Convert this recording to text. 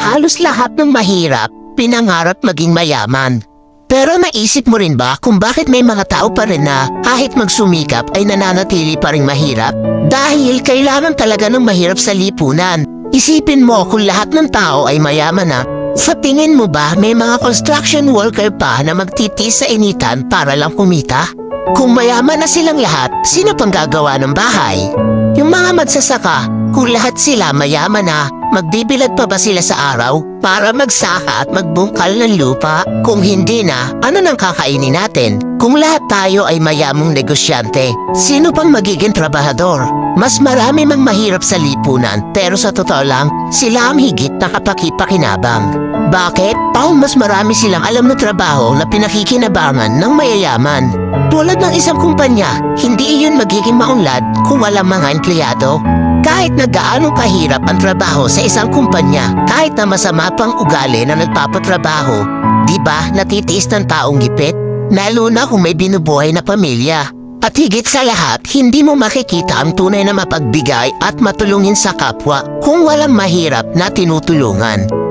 Halos lahat ng mahirap, pinangarap maging mayaman. Pero naisip mo rin ba kung bakit may mga tao pa rin na kahit magsumikap ay nananatili pa rin mahirap? Dahil kailangan talaga ng mahirap sa lipunan. Isipin mo kung lahat ng tao ay mayaman na, sa tingin mo ba may mga construction worker pa na magtitiis sa initan para lang kumita? Kung mayaman na silang lahat, sino pang gagawa ng bahay? Yung mga magsasaka, kung lahat sila mayaman na, magbibilad pa ba sila sa araw para magsaka at magbungkal ng lupa? Kung hindi na, ano nang kakainin natin? Kung lahat tayo ay mayamong negosyante, sino pang magiging trabahador? Mas marami mang mahirap sa lipunan, pero sa totoo lang, sila ang higit na kapakipakinabang. Bakit? Dahil mas marami silang alam na trabaho na pinakikinabangan ng mayayaman. Tulad ng isang kumpanya, hindi iyon magiging maunlad kung walang mga empleyado. Kahit na gaano kahirap ang trabaho sa isang kumpanya, kahit na masama pang ugali na nagpapatrabaho, di ba natitiis ng taong gipit? Lalo na kung may binubuhay na pamilya. At higit sa lahat, hindi mo makikita ang tunay na mapagbigay at matulungin sa kapwa kung walang mahirap na tinutulungan.